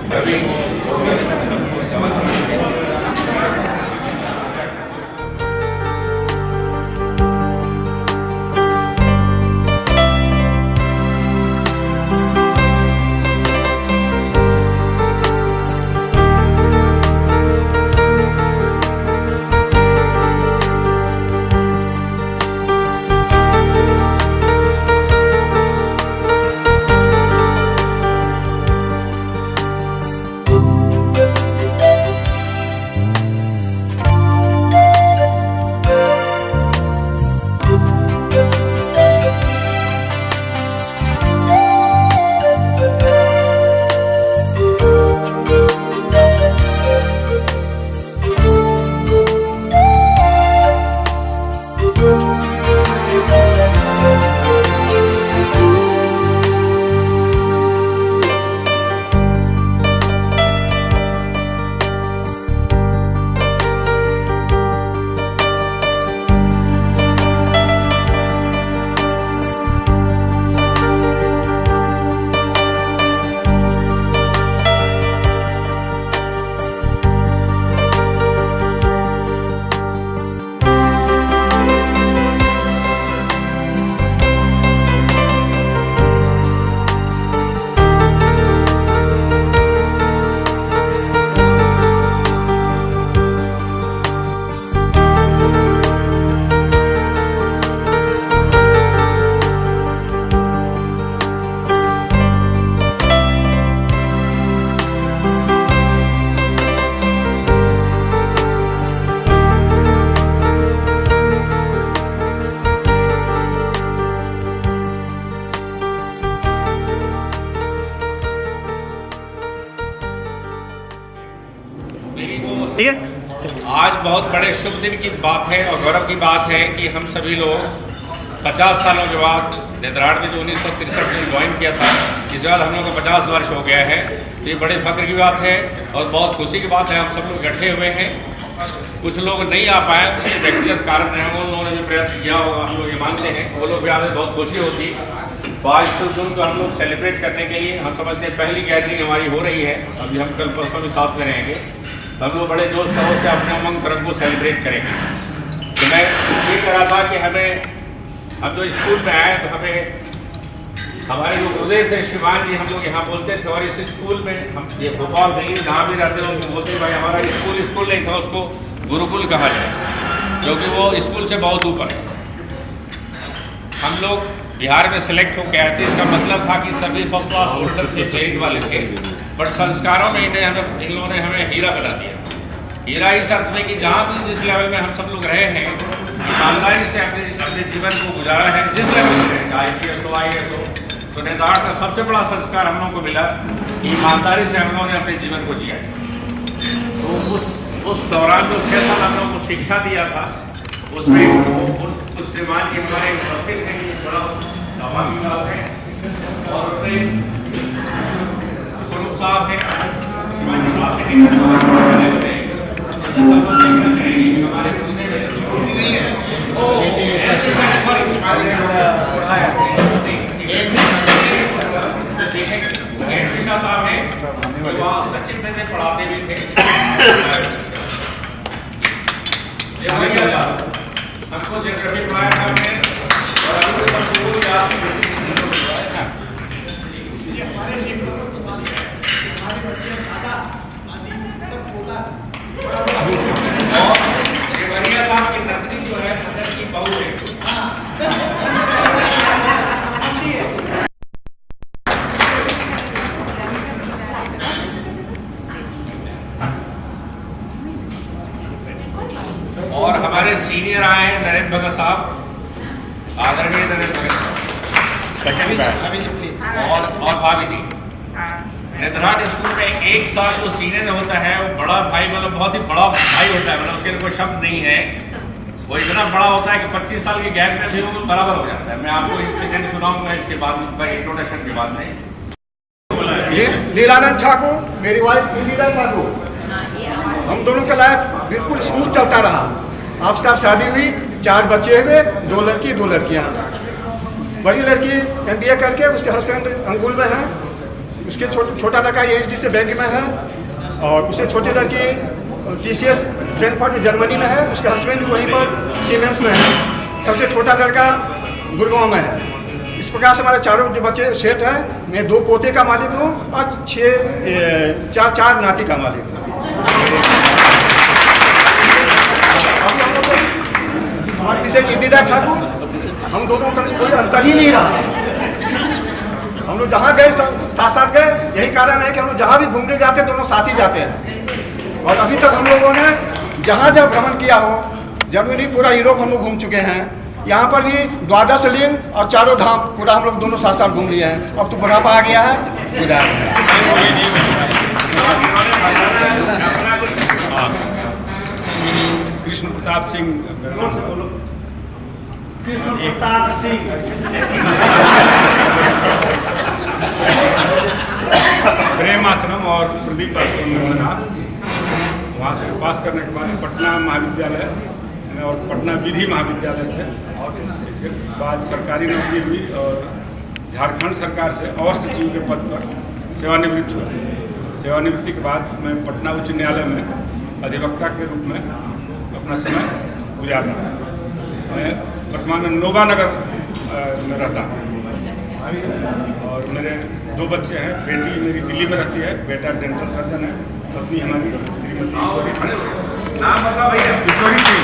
सभी आज बहुत बड़े शुभ दिन की बात है और गौरव की बात है कि हम सभी लोग 50 सालों के बाद नेतराड़ में जो 1963 में ज्वाइन किया था, इस बार हम लोग को 50 वर्ष हो गया है। तो ये बड़े फख्र की बात है और बहुत खुशी की बात है। हम सब लोग इकट्ठे हुए हैं। कुछ लोग नहीं आ पाए, कुछ व्यक्तिगत कारण रहे, उन लोगों ने भी प्रयत्न किया होगा, हम लोग ये मानते हैं। वो लोग भी आगे बहुत खुशी होती। 22 जून को हम लोग सेलिब्रेट करने के लिए हम समझते हैं पहली गैदरिंग हमारी हो रही है। अभी हम कल परसों भी साथ में रहेंगे। हम लोग बड़े जोश खरोश से अपने उमंग पर्व को सेलिब्रेट करेंगे। तो मैं ये कह रहा था कि हम जो स्कूल में आए तो हमारे जो गुरुदेव थे शिवान जी, हम लोग यहाँ बोलते थे। और इस स्कूल में हम ये भोपाल दिल्ली जहाँ भी रहते हैं उनको बोलते भाई हमारा स्कूल नहीं था, उसको गुरुकुल कहा जाए, क्योंकि वो स्कूल से बहुत ऊपर है। हम लोग बिहार में सेलेक्ट होकर आए थे। इसका मतलब था कि सभी फर्स्ट क्लास होल्डर थे, मेरिट वाले थे, बट संस्कारों में इन लोगों ने हमें हीरा बना दिया। हीरा इस अर्थ में कि जहाँ भी जिस लेवल में हम सब लोग रहे हैं, ईमानदारी से अपने जीवन को गुजारा है। जिस लेवल से चाहे IPS हो IAS हो, तो नेताड़ का सबसे बड़ा संस्कार हम लोगों को मिला, ईमानदारी से हम लोगों ने अपने जीवन को जिया। तो उस दौरान जो 6 साल हम लोगों को शिक्षा दिया था, उसमें उस श्रीमान जी हमारे उपस्थित हैं, बड़ा स्वाभाविक बात है। और स्वरूप साहब हैं, श्रीमान जी बात हमारे साहब हैं, सचिन से पढ़ाते भी थे। हमको जियोग्राफी पढ़ाया था हमने, और अभी तो सबको याद देवरिया साहब की नकली जो है मदद की बहू है। और हमारे सीनियर आए हैं नरेंद्र भगत साहब, आदरणीय नरेंद्र भगत और भाभी जी। नेतराड़ स्कूल में एक साल जो सीनियर होता है वो बड़ा भाई, मतलब बहुत ही बड़ा भाई होता है, मतलब उसके लिए कोई शब्द नहीं है। वो इतना बड़ा होता है कि 25 साल के गैप में भी वो बराबर हो जाता है। मैं आपको इंसिडेंट सुनाऊंगा इसके बाद, इंट्रोडक्शन के बाद में। लीलानंद ठाकुर, मेरी वाइफ इंदिरा ठाकुर, हम दोनों का लाइफ बिल्कुल स्मूथ चलता रहा। आपसे आप शादी हुई, 4 बच्चे हुए, 2 लड़की 2 लड़कियां। बड़ी लड़की MBA करके उसके हस्बैंड अंगुल में हैं, उसके छोटा लड़का ASD से बैंक में है, और उससे छोटी लड़की TCS फ्रैंकफर्ट में जर्मनी में है, उसके हस्बैंड वहीं पर सीमेंस में है, सबसे छोटा लड़का गुड़गांव में है। इस प्रकार से हमारे चारों जो बच्चे सेट हैं। मैं 2 पोते का मालिक हूँ और 4 नाती का मालिक हूँ। हमारे पीछे इंदिरा ठाकुर, हम दोनों का कोई अंतर ही नहीं रहा। हम लोग जहाँ गए साथ साथ गए, यही कारण है कि हम लोग जहाँ भी घूमने जाते दोनों साथ ही जाते हैं। और अभी तक हम लोगों ने जहाँ जहाँ भ्रमण किया हो, जर्मनी पूरा यूरोप हम लोग घूम चुके हैं। यहाँ पर भी 12 लिंग और 4 धाम पूरा हम लोग दोनों साथ साथ घूम लिए हैं। अब तो बुढ़ापा आ गया है, कृष्ण प्रताप सिंह, कृष्ण प्रताप सिंह प्रेम आश्रम और प्रदीप आश्रम में बना। वहाँ से पास करने के बाद पटना महाविद्यालय और पटना विधि महाविद्यालय से, इसके बाद सरकारी नौकरी हुई और झारखंड सरकार से और सचिव के पद पर सेवानिवृत्त हुआ। सेवानिवृत्ति के बाद मैं पटना उच्च न्यायालय में अधिवक्ता के रूप में अपना समय गुजार रहा हूँ। मैं वर्तमान में नोबा नगर में रहता हूँ और मेरे 2 बच्चे हैं। बेटी मेरी दिल्ली में रहती है, बेटा डेंटल सर्जन है, पत्नी हमारी श्रीमती नाम बताओ भैया, किशोरी Singh.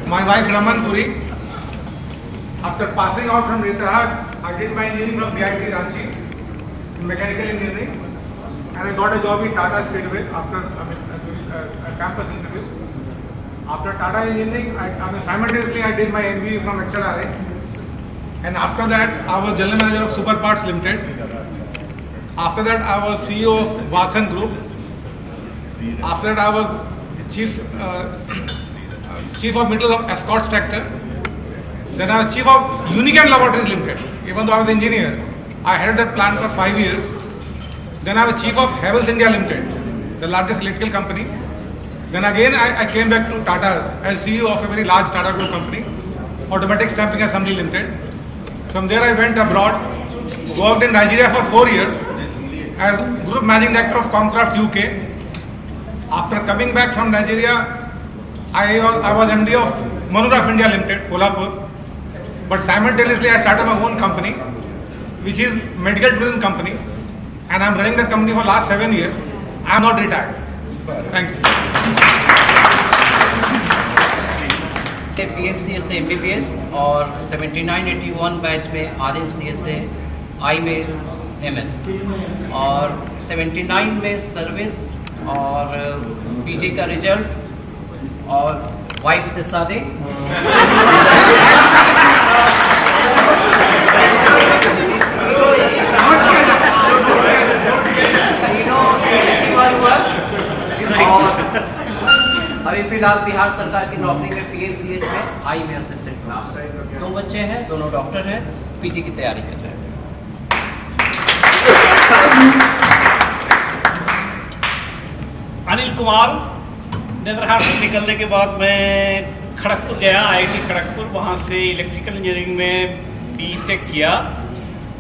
My wife Raman Puri. After passing out from Netrahad, I did my engineering from BIT Ranchi, mechanical engineering, and I got a job in Tata Speedway after campus interview. After Tata Engineering, simultaneously I did my MBA from XLRI, and after that I was general manager of Super Parts Limited. After that I was CEO of Vasan Group. After that I was chief of middle of Escorts Tractor. Then I was chief of Unichem Laboratories Limited. Even though I was engineer, I headed that plant for 5 years. Then I was chief of Havells India Limited, the largest electrical company. Then again I came back to Tata's as CEO of a very large Tata Group company, Automatic Stamping Assembly Limited. From there I went abroad, worked in Nigeria for 4 years as Group Managing Director of Comcraft UK. After coming back from Nigeria, I was MD of Manuraf India Limited, Kolhapur. But simultaneously I started my own company, which is medical tourism company, and I am running that company for last 7 years. I am not retired. Thank you. PMCS से MBBS और 7981 batch में RMCS से I में MS और 79 में service और PG का result और वाइफ से शादी अभी फिलहाल बिहार सरकार की नौकरी में PMCH में आई में असिस्टेंट प्रोफेसर। 2 बच्चे हैं, दोनों डॉक्टर हैं, PG की तैयारी कर रहे हैं। अनिल कुमार। नेत्रहाट से निकलने के बाद मैं खड़गपुर गया, IIT खड़गपुर, वहाँ से इलेक्ट्रिकल इंजीनियरिंग में BTech किया।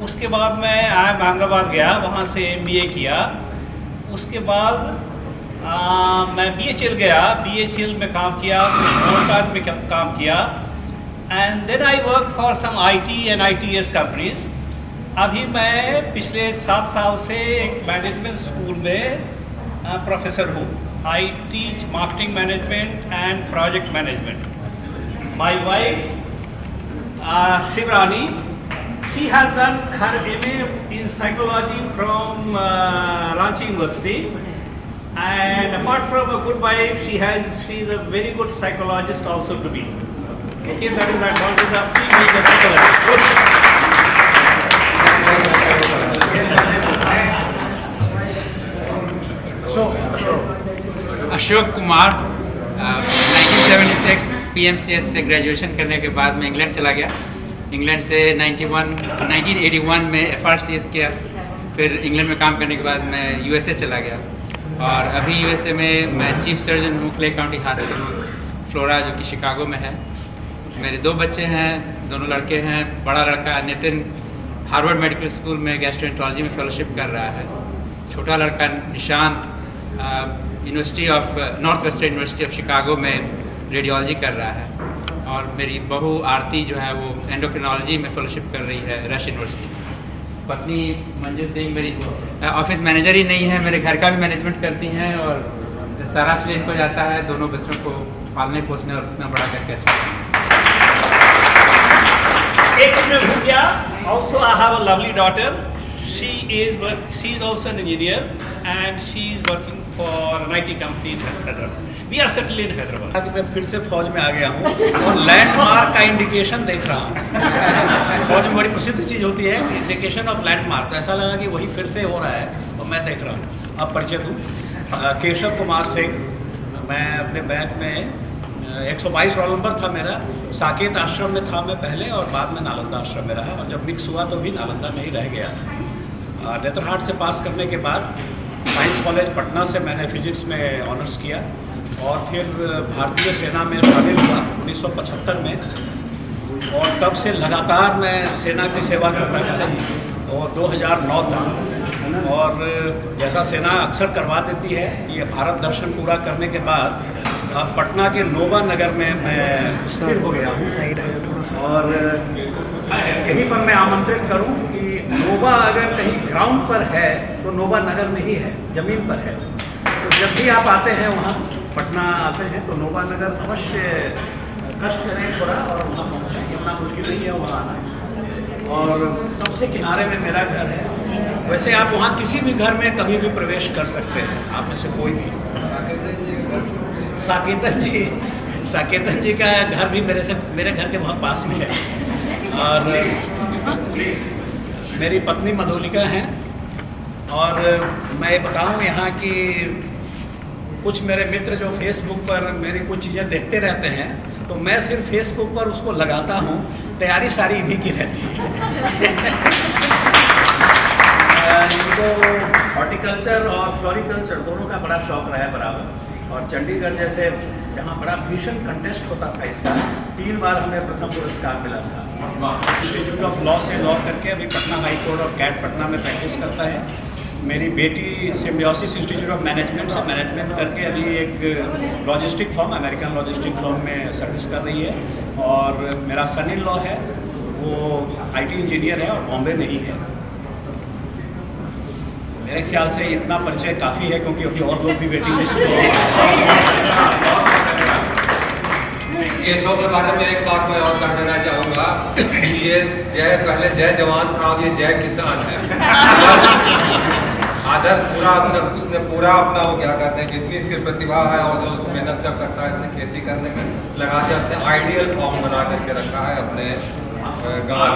उसके बाद मैं अहमदाबाद गया, वहाँ से MBA किया। उसके बाद मैं BHL गया, BHL में काम किया, मोरकाज में काम किया, and then I work for some IT and ITS companies. अभी मैं पिछले 7 साल से एक मैनेजमेंट स्कूल में प्रोफेसर हूँ। I teach marketing management and project management. My wife Shivrani, she has done her MA in psychology from Ranchi University. And apart from a good wife, she is a very good psychologist also to be. Okay, that is the advantage of being a psychologist. Ashok Kumar, 1976 PMCS से graduation करने के बाद मैं England चला गया। England से 1981 में FRCS किया। फिर इंग्लैंड में काम करने के बाद मैं USA चला गया और अभी USA में मैं चीफ सर्जन हूँ क्ले काउंटी हॉस्पिटल। फ्लोरा जो कि शिकागो में है। मेरे 2 बच्चे हैं, दोनों लड़के हैं। बड़ा लड़का नितिन हार्वर्ड मेडिकल स्कूल में गैस्ट्रोएंटरोलॉजी में फेलोशिप कर रहा है। छोटा लड़का Nishant university of north western university of Chicago में रेडियोलॉजी कर रहा है। और मेरी बहू आरती जो है वो एंडोक्रिनोलॉजी में फेलोशिप कर रही है रश यूनिवर्सिटी। पत्नी मंजू सिंह मेरी ऑफिस मैनेजर ही नहीं है, मेरे घर का भी मैनेजमेंट करती हैं और सारा श्रेय इनको जाता है दोनों बच्चों को पालने पोसने और इतना बड़ा करके अच्छा। एक चीज मैं भूल गया, also I have a lovely daughter. She is also an engineer and she is working for an IT company in Hyderabad. We are settled in Hyderabad. मैं फिर से फौज में आ गया हूँ और लैंडमार्क का इंडिकेशन देख रहा हूँ। फौज में बड़ी प्रसिद्ध चीज़ होती है इंडिकेशन ऑफ लैंडमार्क। तो ऐसा लगा कि वही फिर से हो रहा है और मैं देख रहा हूँ। अब परिचय दूँ, केशव कुमार सिंह। मैं अपने बैंक में 122 रोल नंबर था मेरा। साकेत आश्रम में था मैं पहले और बाद में नालंदा आश्रम में रहा, और जब मिक्स हुआ तो भी नालंदा में ही रह गया। नेतरहाट से पास करने के बाद साइंस कॉलेज पटना से मैंने फिजिक्स में ऑनर्स किया और फिर भारतीय सेना में शामिल हुआ 1975 में, और तब से लगातार मैं सेना की सेवा करता रहा और 2009 तक। और जैसा सेना अक्सर करवा देती है, ये भारत दर्शन पूरा करने के बाद अब पटना के नोबा नगर में मैं स्थिर हो गया हूँ। और यहीं पर मैं आमंत्रित करूं कि नोबा अगर कहीं ग्राउंड पर है तो नोबा नगर में ही है, ज़मीन पर है। तो जब भी आप आते हैं वहाँ पटना आते हैं तो नोबा नगर अवश्य कष्ट करें थोड़ा और वहाँ पहुँचें, इतना मुश्किल नहीं है वहाँ आना। और सबसे किनारे में मेरा घर है। वैसे आप वहाँ किसी भी घर में कभी भी प्रवेश कर सकते हैं, आप में से कोई भी। साकेतन जी का घर भी मेरे घर के बहुत पास में है। और मेरी पत्नी मधुलिका हैं। और मैं बताऊं यहाँ कि कुछ मेरे मित्र जो फेसबुक पर मेरी कुछ चीज़ें देखते रहते हैं, तो मैं सिर्फ फेसबुक पर उसको लगाता हूँ, तैयारी सारी इन्हीं की रहती है। इनको हॉर्टिकल्चर और फ्लोरिकल्चर दोनों का बड़ा शौक रहा है बराबर। और चंडीगढ़ जैसे जहाँ बड़ा भीषण कंटेस्ट होता था इसका, 3 बार हमें प्रथम पुरस्कार मिला था। इंस्टीट्यूट ऑफ लॉ से लॉ करके अभी पटना हाई कोर्ट और कैट पटना में प्रैक्टिस करता है। मेरी बेटी सिम्बियोसिस इंस्टीट्यूट ऑफ मैनेजमेंट से मैनेजमेंट करके अभी एक logistic firm, American logistic firm में सर्विस कर रही है। और मेरा सन इन लॉ है, वो IT इंजीनियर है और बॉम्बे में ही है। मेरे ख्याल से इतना परिचय काफ़ी है, क्योंकि अभी और लोग भी वेटिंग लिस्ट में हैं। केशव के बारे में एक बात मैं और कहना चाहूँगा कि ये जय पहले जय जवान था, अब ये जय किसान है। आदर्श पूरा अपना उसने पूरा अपना वो क्या कहते हैं, जितनी इसकी प्रतिभा है और जो उसको मेहनत कर सकता है इसने खेती करने में लगा के अपने आइडियल फॉर्म बना करके रखा है अपने गाँव।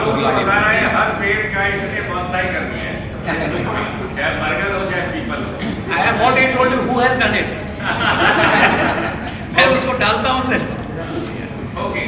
हर पेड़ का इसने बोनसाई कर दिया है, चाहे बरगद हो चाहे पीपल हो। I have already told you who has done it. मैं उसको डालता हूँ सिर्फ। Okay.